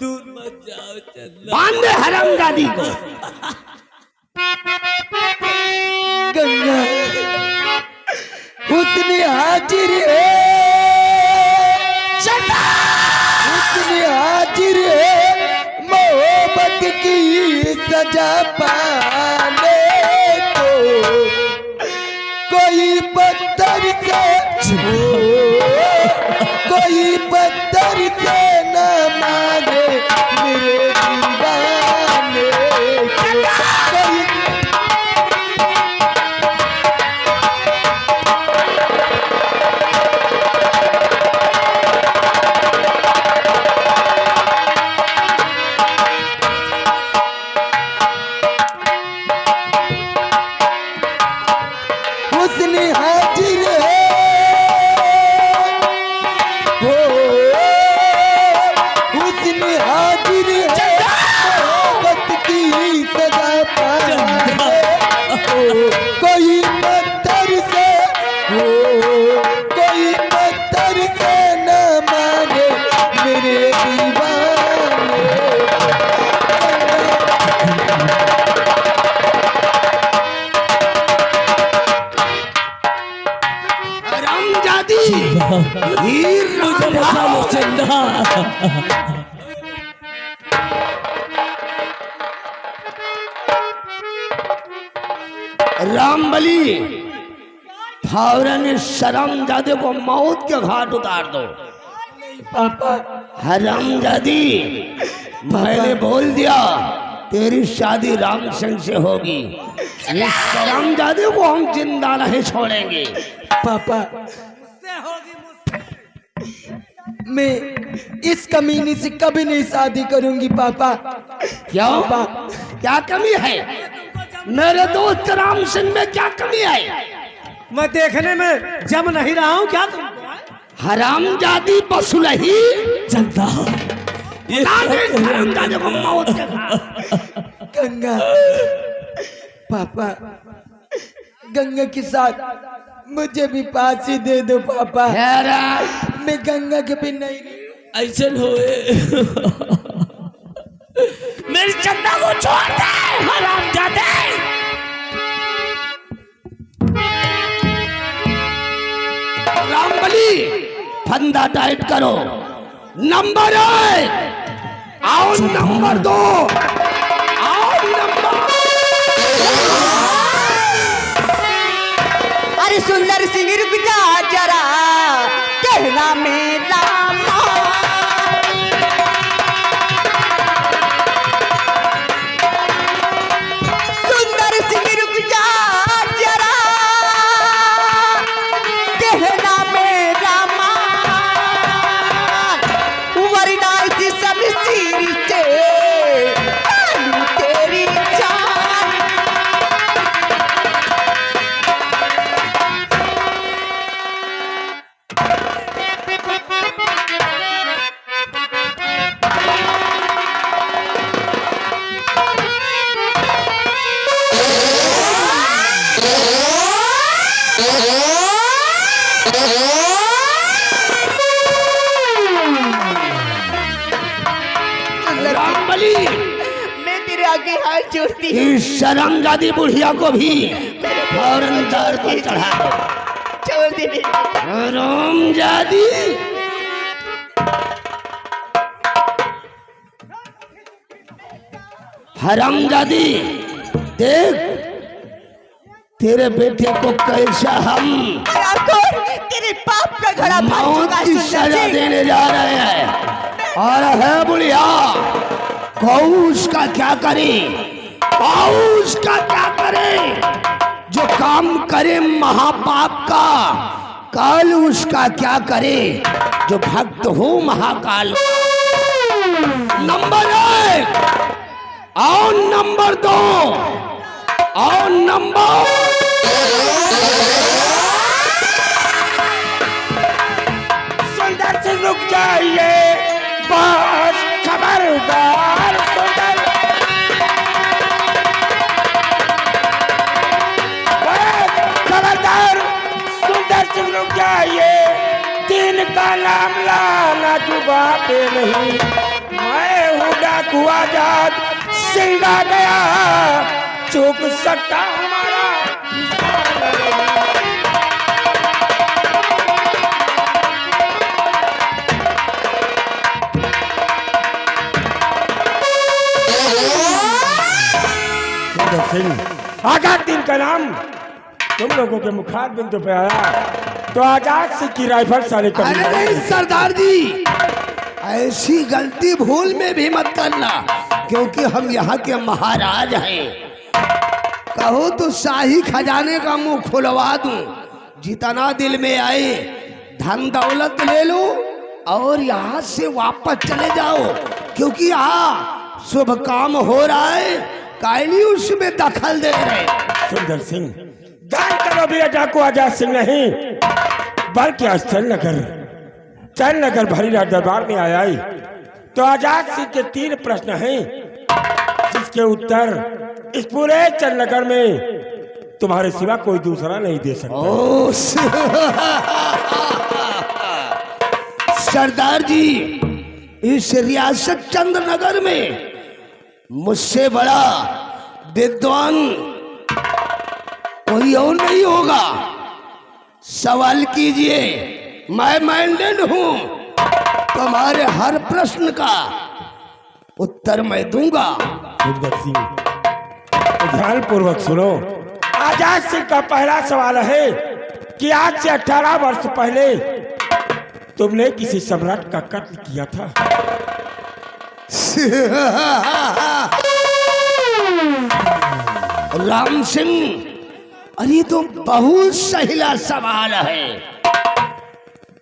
दूर मत जाओ चंदा। बांध दे हरामजादी को। गंगा उसने हाजिर है, उसने हाजिर है मोहब्बत की सजा पाने को। कोई पत्थर से कोई पत्थर से न मांगे मेरे दीवाने को। उसने हाजिर हो, उसने हाजिर है मोहब्बत की सजा पाने को। कोई पत्थर से हो, कोई पत्थर से न माने मेरे दीवाने। हरामजादी हीर मुझे बचा लो चंदा। रामबली फौरन शर्मजादे को मौत के घाट उतार दो। पापा हरामजादी मैंने बोल दिया तेरी शादी राम सिंह से होगी। इस शर्मजादे को हम जिंदा नहीं छोड़ेंगे। पापा मैं इस कमीनी से कभी नहीं शादी करूंगी पापा। क्यों? क्या कमी है मेरे दोस्त राम सिंह में? क्या कमी है? मैं देखने में जम नहीं रहा हूँ क्या तुम? हरामजादी बसुलही चंदा ये हरामजादे को मौत के घाट। गंगा पापा, गंगा के साथ मुझे भी फांसी दे दो पापा। मैं गंगा के बिना नहीं रही। ऐसा होए मेरी चंदा को छोड़ दे हरामजादे। रामबली फंदा टाइट करो। नंबर 1 आओ, नंबर 2 आओ, नंबर। अरे सुंदर सिंह रुक जा जरा, कहना मेरा माँ। सुंदर सिंह रुक जा जरा, कहना मेरा माँ। वरना इस सब सिर से लूं तेरी जान। रामबली मैं तेरे आगे हाथ जोड़ती हूँ। इस शर्मजादी बुढ़िया को भी फौरन दार पर चढ़ा दो। छोड़ दे मेरे। हरामजादी हरामजादी देख तेरे बेटे को कैसा हम तेरे पाप का घड़ा भर मौत चुका है की सुंदर सजा जी। देने जा रहे हैं। और है बुढ़िया कौश का क्या करे, कौश का क्या करे। जो काम करे महापाप का, काल उसका क्या करे जो भक्त हो महाकाल का। नंबर 1 और नंबर 2 और नंबर सुंदर से रुक जाइए, बस खबरदार सुंदर, खबरदार सुंदर से रुक जाइए। दिन का नाम लाना जुबान पे नहीं, मैं डाकू आजाद सिंह आ गया, चूक सकता हमारा। आजाद दिन का नाम तुम लोगों के मुखार बिंदु पे आया तो आजाद सिंह की राइफल साले कभी अरे नहीं सरदार जी, ऐसी गलती भूल में भी मत करना, क्योंकि हम यहाँ के महाराज हैं। कहो तो शाही खजाने का मुंह खुलवा दूं, जितना दिल में आए धन दौलत ले लो और यहाँ से वापस चले जाओ, क्योंकि यहाँ शुभ काम हो रहा है, कायली उसमें दखल दे रहे। सुंदर सिंह, ध्यान करो भी डाकू आजाद सिंह नहीं, बल्कि आज चंद्रनगर भरीराज दरबार में आया ही तो आजाद सिंह के 3 प्रश्न हैं, जिसके उत्तर इस पूरे चंद्रनगर में तुम्हारे सिवा कोई दूसरा नहीं दे सकता। सरदार जी, इस रियासत चंद्रनगर में मुझसे बड़ा विद्वान कोई और नहीं होगा। सवाल कीजिए, मैं माइंडेड हूं, तुम्हारे हर प्रश्न का उत्तर मैं दूंगा। ध्यान पूर्वक सुनो। आजाद सिंह का पहला सवाल है कि आज से 18 वर्ष पहले तुमने किसी सम्राट का कत्ल किया था? राम सिंह, अरे तो बहुत सहीला सवाल है।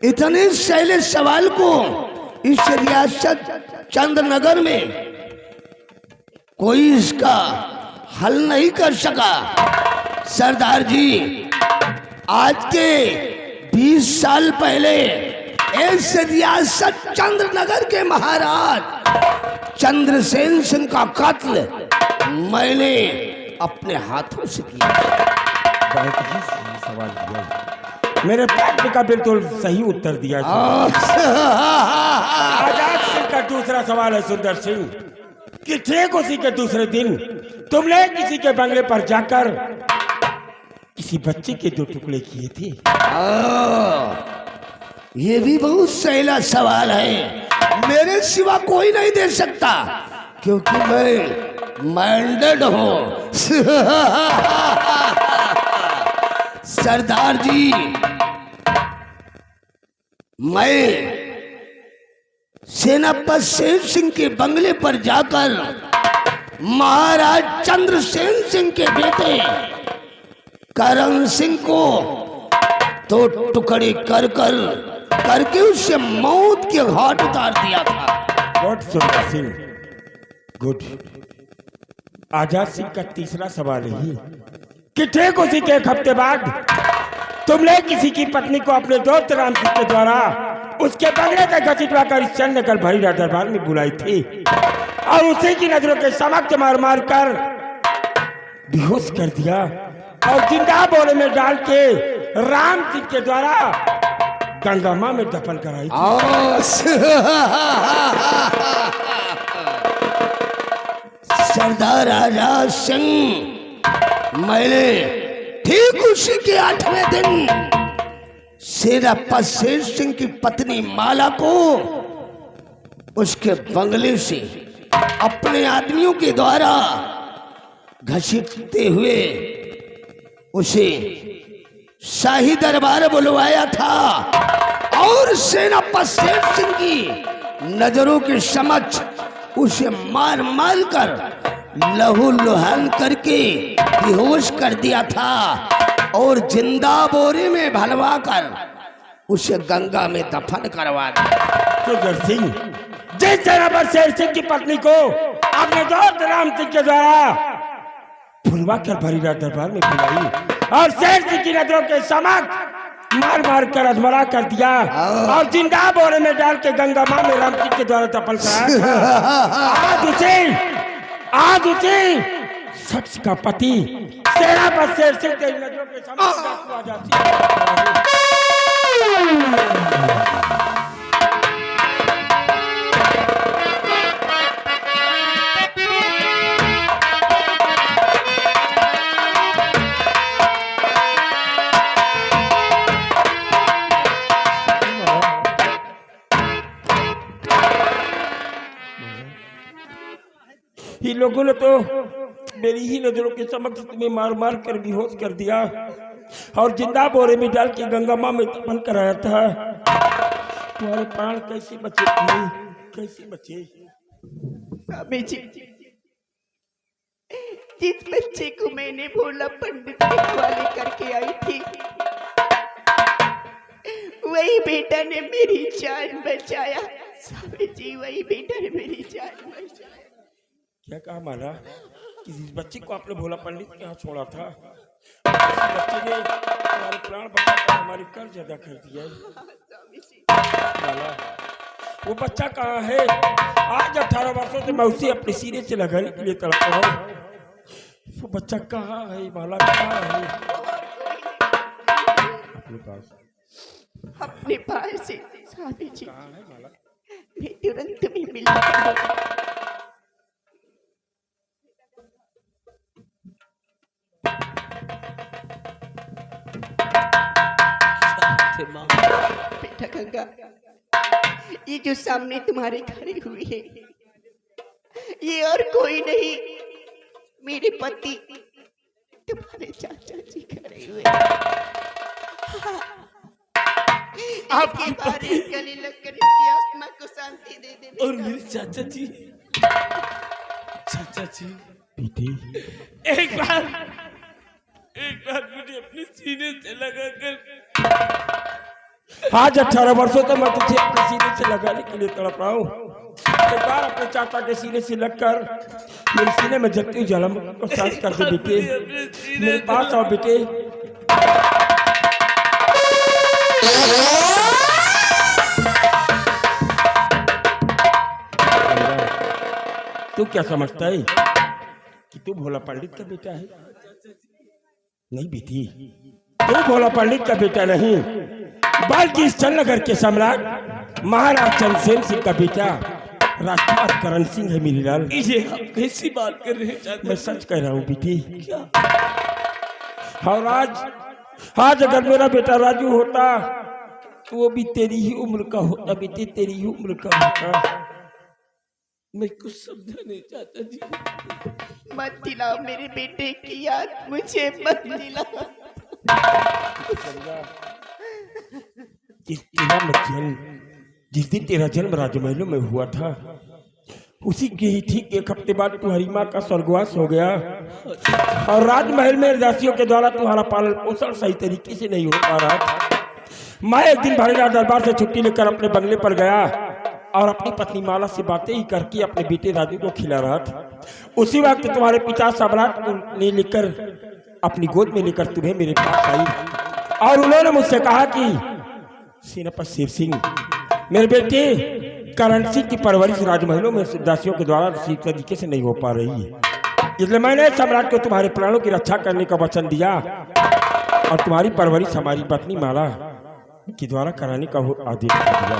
इतने सहीले सवाल को इस रियासत चंद्रनगर में कोई इसका हल नहीं कर सका। सरदार जी, आज के 20 साल पहले इस रियासत चंद्रनगर के महाराज चंद्रसेन सिंह का कत्ल मैंने अपने हाथों से किया। बहुत ही सवाल दिया, मेरे प्रश्न का बिल्कुल सही उत्तर दिया। आजाद सिंह का दूसरा सवाल है सुंदर सिंह कि ठीक उसी के दूसरे दिन तुमने किसी के बंगले पर जाकर किसी बच्चे के 2 टुकड़े किए थे। ये भी बहुत सहीला सवाल है, मेरे सिवा कोई नहीं दे सकता, क्योंकि मैं माइंडेड हूं। सरदार जी, मैं सेनापति शेर सिंह के बंगले पर जाकर महाराज चंद्रसेन सिंह के बेटे करण सिंह को 2 टुकड़े करके उससे मौत के घाट उतार दिया था। गुड सुंदर सिंह, गुड। आजाद सिंह का तीसरा सवाल है कि ठीक उसी के 1 हफ्ते बाद तुमने किसी की पत्नी को अपने दोस्त राम सिंह के द्वारा उसके बंगले तक घसीटवा कर इस चंद्रनगर भरीराज दरबार में बुलाई थी और उसी की नजरों के समक्ष मार कर बेहोश कर दिया और जिंदा बोरे में डाल के राम सिंह के द्वारा गंगा मां में दफन कराई थी। सरदार आजाद सिंह, मैंने ठीक उसी के 8वें दिन सेनापति शेर सिंह की पत्नी माला को उसके बंगले से अपने आदमियों के द्वारा घसीटते हुए उसे शाही दरबार बुलवाया था और सेनापति शेर सिंह की नजरों के समक्ष उसे मार मार कर लहू लुहान करके बेहोश कर दिया था और जिंदा बोरे में भलवा कर उसे गंगा में दफन करवा दिया। सुंदर सिंह, जिस सेनापति शेर सिंह की पत्नी को अपने दोस्त राम सिंह के द्वारा भुलवा कर भरीराज दरबार में बुलाई और शेर सिंह की नजरों के समक्ष मार मार कर अधमरा कर दिया और जिंदा बोरे में डाल के गंगा मां में राम सिंह के द्वारा दफन कराया, आज उसे शख्स का पति सेनापति शेर सिंह की नजरों के समक्ष आ जाती है। ये लोगों ने तो मेरी ही नजरों के समक्ष तुम्हें मार मार कर बेहोश कर दिया और जिंदा बोरे में डाल के गंगा माँ में दफन कराया था। तुम्हारे प्राण कैसे बचे भाई, कैसे बचे? स्वामी जी, जिस बच्चे को मैंने भोला पंडित के हवाले करके आई थी, वही बेटा ने मेरी जान बचाया। स्वामी जी, वही बेटा ने मेरी जान बचाया। क्या कहा माला कि जिस बच्चे को आपने भोला पंडित के यहाँ छोड़ा था, उस बच्चे ने तुम्हारे प्राण बचाकर हमारी कर्ज अदा कर दिया है। माला, वो बच्चा कहाँ है? आज 18 वर्षों से मैं उसे अपने सीने से लगाने के लिए तड़प रहा हूँ। वो बच्चा कहाँ है माला, कहाँ है? अपने पास से स्वामी जी, कहाँ है माला? मैं तुरंत तुम्हें मिलूंगा। माँ, बेटा गंगा, ये जो सामने तुम्हारे खड़े हुए हैं, ये और कोई नहीं, मेरे पति तुम्हारे चाचा जी खड़े हुए आपके बारे गले लगकर इनकी आत्मा को शांति दे दे। और मेरे चाचा जी, चाचा जी बेटी, एक बार मुझे अपने सीने से लगाकर, आज 18 वर्षों तक मैं तुझे अपने सीने से लगाने के लिए तड़प रहा हूँ। एक बार अपने चाचा के सीने से लगकर मेरे सीने में जलती हुई जलन को शांत कर दे बेटे। मेरे पास आओ बेटे। तू क्या समझता है कि तू भोला पंडित का बेटा है? नहीं बेटी, तू भोला पंडित का बेटा नहीं, बल्कि इस चंद्रनगर के सम्राट महाराज चंद्रसेन सिंह का बेटा राजकुमार करण सिंह है मेरी लाल। ये आप कैसी बात कर रहे हैं चाचा? मैं सच कह रहा हूँ बेटी। और आज अगर मेरा बेटा राजू होता तो वो भी तेरी ही उम्र का होता बेटी, तेरी ही उम्र का होता। मैं कुछ समझा नहीं चाचा जी। मत दिलाओ मेरे बेटे की याद, मुझे मत दिलाओ। जिस दिन तेरा जन्म राजमहलों में हुआ था, उसी के ही ठीक एक हफ्ते बाद तुम्हारी माँ का स्वर्गवास हो गया और राजमहल में दासियों के द्वारा तुम्हारा पालन पोषण सही तरीके से नहीं हो पा रहा था। मैं एक दिन भरेला दरबार से छुट्टी लेकर अपने बंगले पर गया और अपनी पत्नी माला से बातें ही करके अपने बेटे राजू को खिला रहा था। उसी वक्त तुम्हारे पिता सम्राट ने लेकर अपनी गोद में लेकर तुम्हें मेरे पास आई और उन्होंने मुझसे कहा कि सेनापति शेर सिंह, मेरे बेटे करण सिंह की परवरिश राजमहलों में दासियों के द्वारा सही तरीके से नहीं हो पा रही है, इसलिए मैंने सम्राट को तुम्हारे प्राणों की रक्षा करने का वचन दिया और तुम्हारी परवरिश हमारी पत्नी माला के द्वारा कराने का आदेश दिया।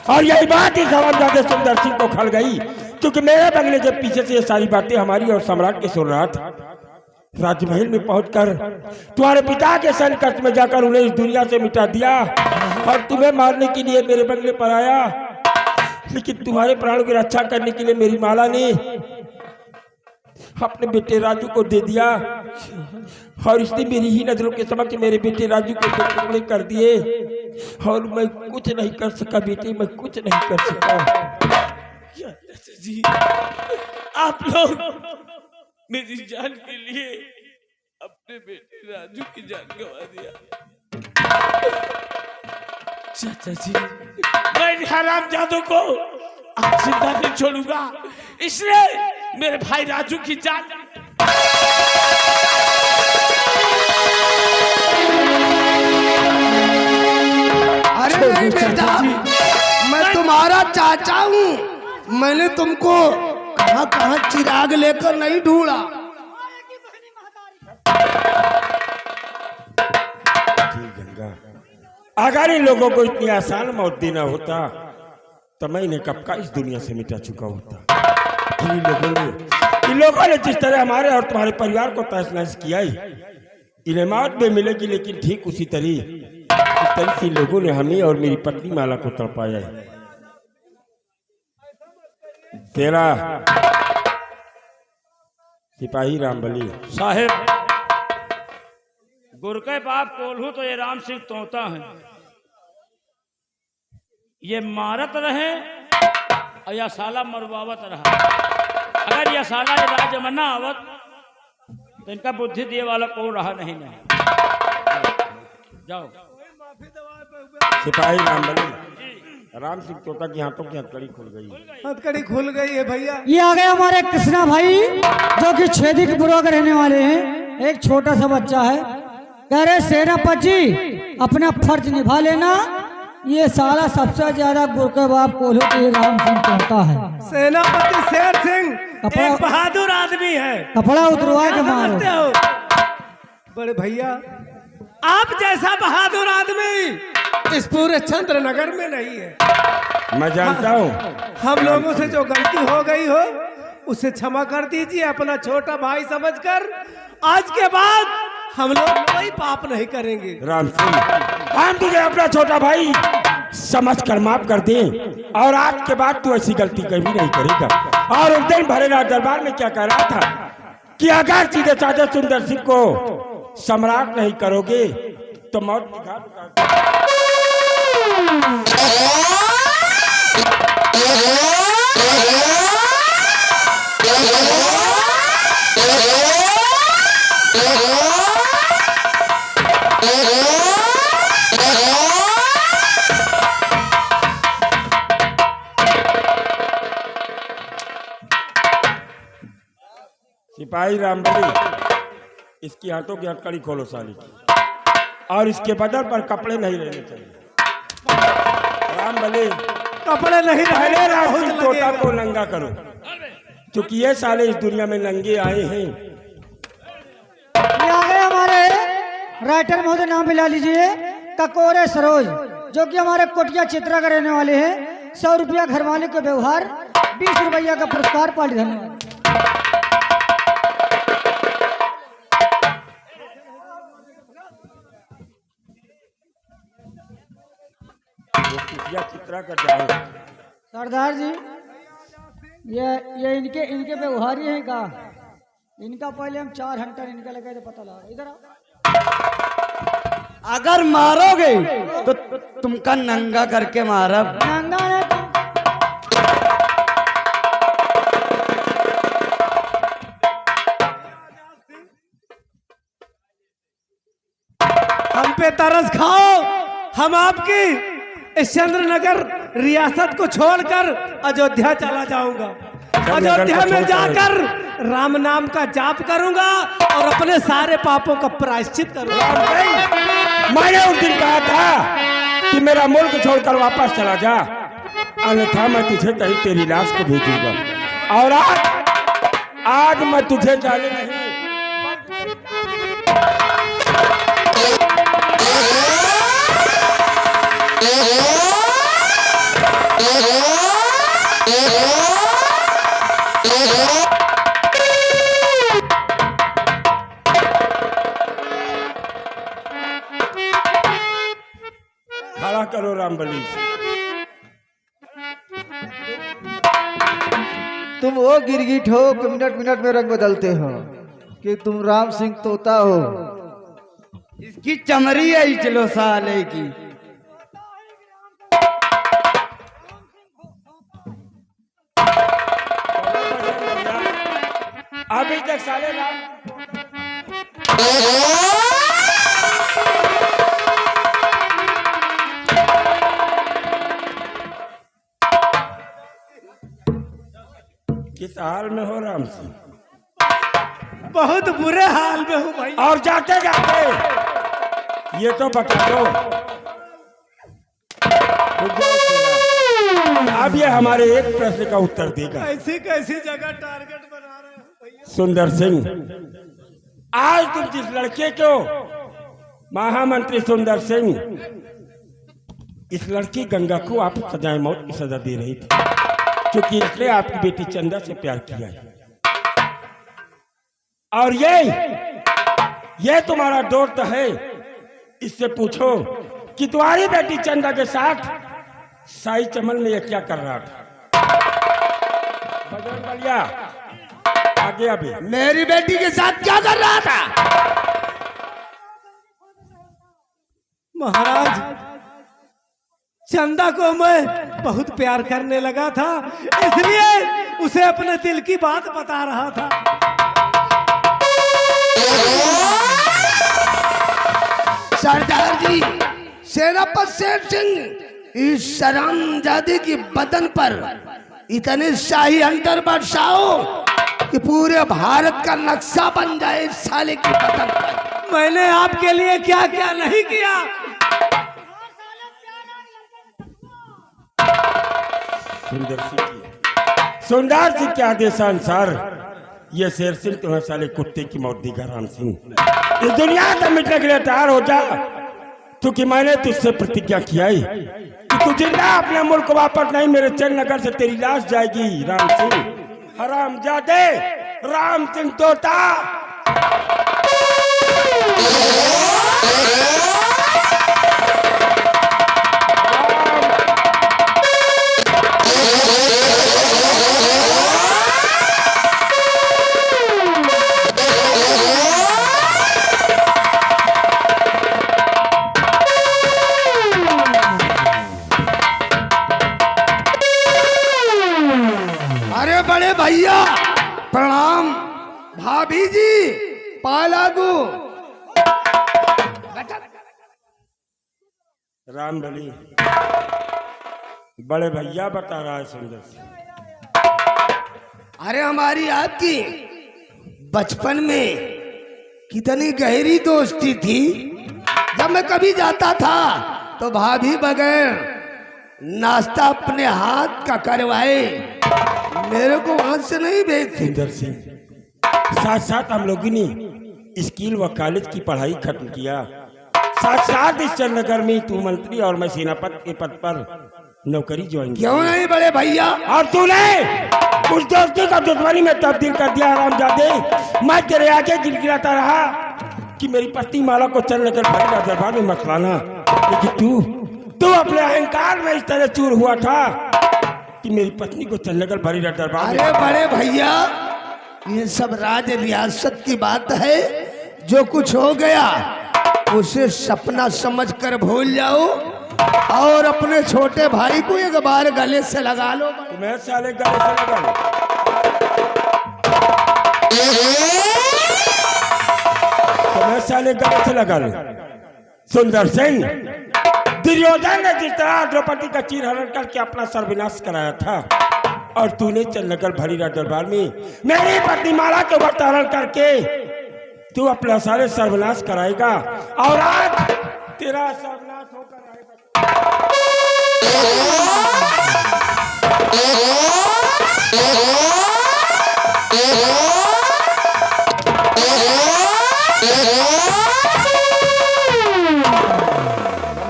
और यही बात ही समझदार सुंदर सिंह को खल गई, क्योंकि मेरे बंगले के पीछे से ये सारी बातें हमारी और सम्राट के सुन रहा था। राजमहल में पहुंचकर तुम्हारे पिता के संकट में जाकर उन्हें इस दुनिया से मिटा दिया और तुम्हें मारने के लिए मेरे बंगले पर आया, लेकिन तुम्हारे प्राणों की रक्षा करने के लिए मेरी माला ने अपने बेटे राजू को दे दिया और इसने मेरी ही नजरों के समक्ष मेरे बेटे राजू को टुकड़े कर दिए और मैं कुछ नहीं कर सका बेटे, मैं कुछ नहीं कर सका। जी, आप लोग मेरी जान के लिए अपने बेटे राजू की जान गंवा दिया। चाचा जी, मैं इन हरामजादों को आज जिंदा नहीं छोड़ूंगा, इसलिए मेरे भाई राजू की जान। अरे नहीं बेटा, मैं तुम्हारा चाचा हूँ। मैंने तुमको कहाँ कहाँ चिराग लेकर नहीं ढूंढा। गंगा, अगर इन लोगों को इतनी आसान मौत देना होता तो मैं इन्हें कब का इस दुनिया से मिटा चुका होता। इन लोगों ने जिस तरह हमारे और तुम्हारे परिवार को तहस नहस किया है, इन्हें मौत भी मिलेगी, लेकिन ठीक उसी तरह से लोगों ने हमें और मेरी पत्नी माला को तड़पाया है। सिपाही रामबली। साहेब, गुर के बाप कोल्हू तो ये राम सिंह तोता है, ये मारत रहे और या साला मरवावत रहा। अगर यह साला ये राज्य में ना आवत तो इनका बुद्धि दिए वाला कौन रहा नहीं। जाओ। सिपाही रामबली, राम सिंह तोता की हाथों की हथकड़ी खुल गई। हथकड़ी खुल गई है भैया। ये आ गए हमारे कृष्णा भाई, जो कि छेदी के बुरा के रहने वाले हैं। एक छोटा सा बच्चा है, कह रहे सेनापति जी अपना फर्ज निभा लेना, ये साला सबसे ज्यादा गुर के बाप कोल्हू के राम सिंह तोता है। सेनापति शेर सिंह कपड़ा- एक बहादुर आदमी है। कपड़ा उतरवा के मारो। समझते हो बड़े भैया, आप जैसा बहादुर आदमी इस पूरे चंद्रनगर में नहीं है। मैं जानता हूँ। हम लोगों से जो गलती हो गई हो उसे क्षमा कर दीजिए, अपना छोटा भाई समझकर। आज के बाद हम लोग कोई पाप नहीं करेंगे। राम सिंह, हम तुझे अपना छोटा भाई समझ कर माफ कर दे, और आज के बाद तू ऐसी गलती कभी नहीं करेगा। और उस दिन भरेला दरबार में क्या कह रहा था कि अगर सीधे साधे सुंदर सिंह को सम्राट नहीं करोगे तो मौत की घाट उतार। सिपाही रामबली, इसकी हाथों की हथकड़ी खोलो साली की, और इसके बदल पर कपड़े नहीं लेने चाहिए। रामबली, कपड़े नहीं पहले राम सिंह बहुत तोता लगेगा। को नंगा करो, क्योंकि ये साले इस दुनिया में नंगे आए हैं। ये आ गए हमारे राइटर महोदय, नाम मिला लीजिए ककोरे सरोज, जो कि हमारे कोटिया चित्रा का रहने वाले हैं। 100 रुपया घर वाले के व्यवहार, 20 रुपया का पुरस्कार पाली। धन्यवाद। चित्रा कर जाओ। सरदार जी, ये इनके व्यवहार ही हैं का। इनका पहले हम 4 हंटर इनका लगा तो पता लगा। इधर आओ। अगर मारोगे तो तुमका नंगा करके मारब। नंगा ने हम पे तरस खाओ। हम आपकी इस चंद्रनगर रियासत को छोड़कर अयोध्या चला जाऊंगा। अयोध्या में जाकर राम नाम का जाप करूंगा और अपने सारे पापों का प्रायश्चित करूंगा। मैंने उस दिन कहा था कि मेरा मुल्क छोड़कर वापस चला जा, अन्यथा मैं तुझे कहीं तेरी लाश को भेजूंगा। और आज मैं तुझे जाने नहीं। खड़ा करो रामबली। तुम वो गिरगिट हो कि मिनट मिनट में रंग बदलते हो, कि तुम राम सिंह तोता हो। इसकी चमड़ी है चलो साले की। अभी तक साले राम किस हाल में हो राम सिंह? बहुत बुरे हाल में हूँ भाई। और जाते जाते ये तो बता दो, अब ये हमारे एक प्रश्न का उत्तर देगा। ऐसी कैसी जगह टारगेट बना रहे हो भैया। सुंदर सिंह, आज तुम जिस लड़के को महामंत्री सुंदर सिंह, इस लड़की गंगा को आप सजाए मौत की सजा दे रही थी, क्योंकि इसने आपकी बेटी चंदा से प्यार किया है। और ये तुम्हारा दोस्त है। इससे पूछो कि तुम्हारी बेटी चंदा के साथ साई चमन में ये क्या कर रहा था। बजरंग बलिया, आगे अभी मेरी बेटी के साथ क्या कर रहा था? महाराज, चंदा को मैं बहुत प्यार करने लगा था, इसलिए उसे अपने दिल की बात बता रहा था। सरदार जी, सेनापति शेर सिंह इस शरामजादी की बदन पर इतने शाही अंतर बरसाओ कि पूरे भारत का नक्शा बन जाए इस साले की बदन पर। मैंने आपके लिए क्या क्या नहीं किया। सुंदर सिंह के आदेश अनुसार ये शेर सिंह तुम्हें साले कुत्ते की मौत देगा। राम सिंह, इस दुनिया से मिटने के लिए तैयार हो जा, क्योंकि मैंने तुझसे प्रतिज्ञा किया है कि तू जिंदा अपने मुल्क को वापस नहीं, मेरे चंद्रनगर से तेरी लाश जाएगी। राम सिंह हरामजादे, राम सिंह तोता। अरे बड़े भैया प्रणाम, भाभी जी पालागू। राम बली बड़े भैया बता रहा है सुंदर सिंह। अरे हमारी आपकी बचपन में कितनी गहरी दोस्ती थी। जब मैं कभी जाता था तो भाभी बगैर नाश्ता अपने हाथ का करवाए मेरे को वहां से नहीं भेजती। सुंदर सिंह, साथ साथ हम लोगों ने स्कूल व कॉलेज की पढ़ाई खत्म किया। साथ साथ इस चंद्रनगर में तू मंत्री और मैं सेनापति के पद पर नौकरी ज्वाइन की। क्यों नहीं बड़े भैया? और तूने उस दोस्ती का दुश्मनी में तब्दील कर दिया। हरामजादे, मैं तेरे आगे गिड़गिड़ाता रहा कि मेरी पत्नी माला को चंद्रनगर भरेगा दरबार में मत लाना, लेकिन तू अपने अहंकार में इस तरह चूर हुआ था कि मेरी पत्नी को चंद्रनगर भरी दरबार। अरे बड़े भैया, ये सब राज रियासत की बात है। जो कुछ हो गया उसे सपना समझकर भूल जाओ और अपने छोटे भाई को एक बार गले से लगा लो। मैं साले गले से लगा लो। मैं साले गले से लगा लो। सुंदर सिंह, दुर्योधन ने जिस तरह द्रौपदी का चीरहरण करके अपना सर्वनाश कराया था, और तूने चंद्रनगर भरीरा दरबार में मेरी पत्नी माला के ऊपर हरण करके तू अपना सारे सर्वनाश कराएगा, और आज तेरा सर्वनाश होकर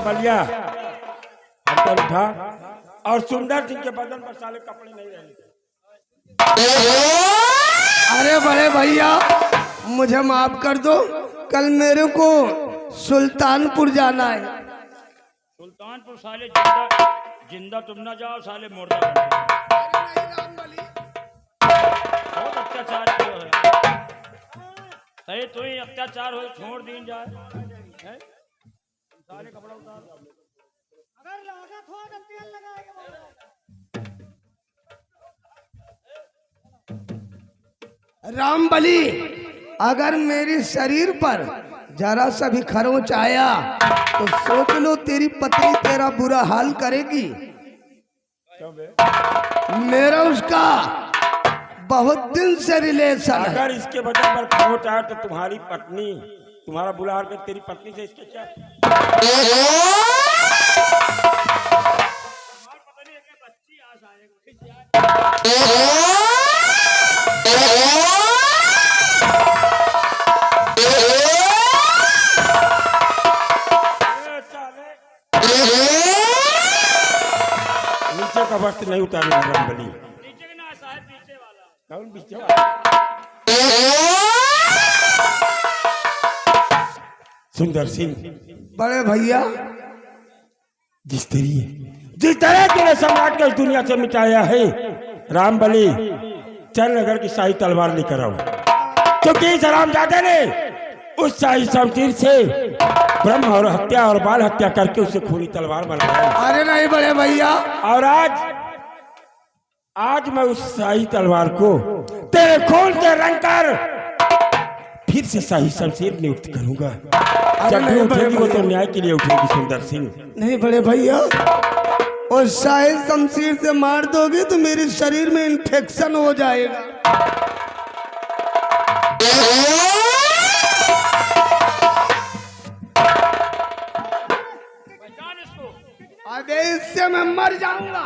बलिया अंतर उठा, और सुंदर सिंह के बदन पर साले कपड़े नहीं रहे। अरे बड़े भैया, मुझे माफ कर दो, कल मेरे को सुल्तानपुर जाना है। सुल्तानपुर साले जिंदा जिंदा तुम ना जाओ, साले मुर्दा बन जाओ। बहुत अत्याचार किया है, सही तो ही अत्याचार हो छोड़ दी जाए है? साले कपड़ा उतार। अगर लागत हो तो तेल लगाएगा। रामबली, अगर मेरे शरीर पर जरा सा भी खरोंच आया तो सोच लो तेरी पत्नी तेरा बुरा हाल करेगी। मेरा उसका बहुत दिन से रिलेशन है। अगर इसके बदन पर खरोंच आया तो तुम्हारी पत्नी, तुम्हारा बुरा हाल कर तेरी पत्नी से इसके क्या? नीचे का वस्त्र नहीं उतारना रामबली। नीचे के ना साहब, पीछे वाला। कौन पीछे वाला? सुंदर सिंह, बड़े भैया, जिस तरह तूने सम्राट को इस दुनिया से मिटाया है रामबली, चंद्रनगर की शाही तलवार लेकर आओ, क्योंकि इस हरामजादे ने उस शाही शमशीर से ब्रह्म और हत्या और बाल हत्या करके उसे खूनी तलवार बनाया। अरे नहीं बड़े भैया, और आज मैं उस शाही तलवार को तेरे खून से रंग कर फिर से शाही शमशीर नियुक्त करूंगा। जब भी उठेगी वो तो न्याय के लिए उठेगी सुंदर सिंह। नहीं बड़े भैया, और शायद शमशीर से मार दोगे तो मेरे शरीर में इन्फेक्शन हो जाएगा। अबे इससे मैं मर जाऊंगा।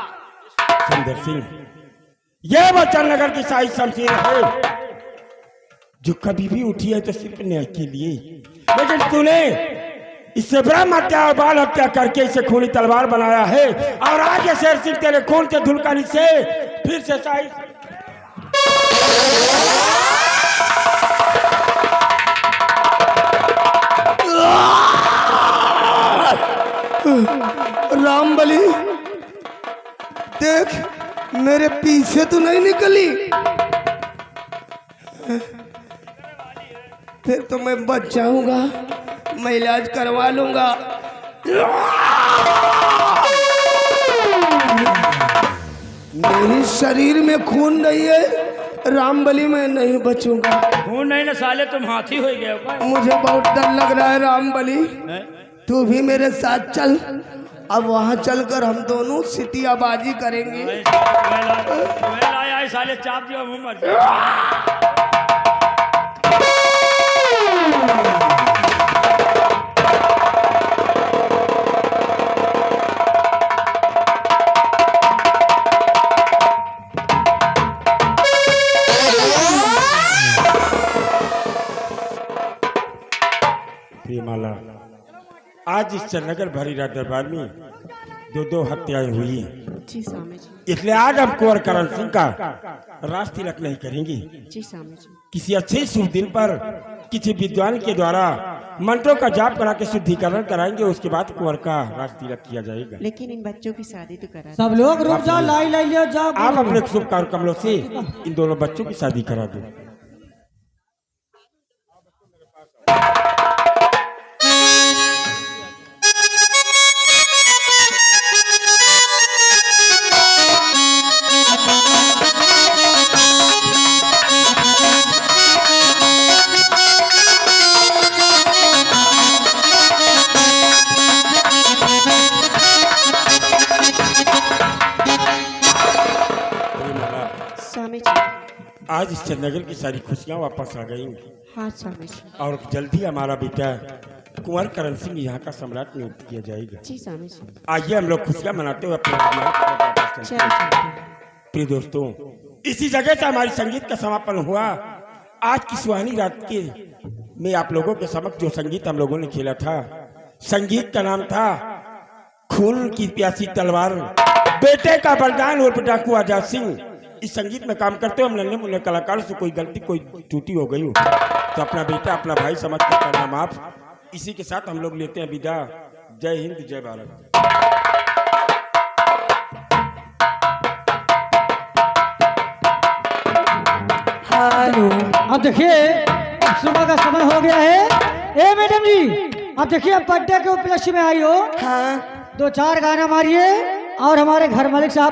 सुंदर सिंह, यह वो चंद्रनगर की शाही शमशीर है जो कभी भी उठी है तो सिर्फ न्याय के लिए, लेकिन तूने इससे ब्रह्म हत्या और बाल हत्या करके इसे खूनी तलवार बनाया है। और आज ये शेर सिंह तेरे खून के धुलकानी से फिर से शाही रामबली देख, मेरे पीछे तो नहीं निकली, फिर तो मैं बच जाऊंगा, मैं इलाज करवा लूंगा। मेरे शरीर में खून नहीं है, रामबली मैं नहीं बचूंगा। खून नहीं ना साले, तुम हाथी हो गए हो। मुझे बहुत डर लग रहा है रामबली, तू भी मेरे साथ चल। अब वहाँ चलकर हम दोनों सिटियाबाजी करेंगे। लाया साले, चाप दिया मुंह मर। प्रियमाला, आज इस चंद्रनगर भरी रात दरबार में दो हत्याएं हुई हैं। जी स्वामी जी। इसलिए आज हम कुंवर करण सिंह का राज तिलक नहीं करेंगे। जी स्वामी जी। किसी अच्छे शुभ दिन पर किसी विद्वान के द्वारा मंत्रों का जाप करा के शुद्धिकरण कराएंगे, उसके बाद कुंवर का राज तिलक किया जाएगा। लेकिन इन बच्चों की शादी तो करा सब लोग रुक जाओ, लाई लाई लियो, जाओ। आप अपने शुभ कार्य कमलों से इन दोनों बच्चों की शादी करा दो। स्वामी जी। आज इस चंद्रनगर की सारी खुशियाँ वापस आ गई हाँ स्वामी जी। और जल्दी हमारा बेटा कुंवर करण सिंह यहाँ का सम्राट नियुक्त किया जाएगा। जी स्वामी जी। आइए हम लोग खुशियाँ मनाते हुए अपने वापस चलते हैं। प्रिय दोस्तों, इसी जगह से हमारी संगीत का समापन हुआ। आज की सुहानी रात के में आप लोगों के समक्ष जो संगीत हम लोगों ने खेला था, संगीत का नाम था खून की प्यासी तलवार, बेटे का बलिदान और डाकू आजाद सिंह। इस संगीत में काम करते हो हम नन्हे मुन्ने कलाकार से कोई गलती कोई त्रुटि हो गई हो तो अपना बेटा अपना भाई समझ कर करना माफ। इसी के साथ हम लोग लेते हैं विदा। जय हिंद, जय भारत। अब देखिए, सुबह का समय हो गया है। ए मैडम जी, अब देखिए, अब बर्थडे के उपलक्ष्य में आई हो, हाँ। 2-4 गाना मारिए और हमारे घर मालिक साहब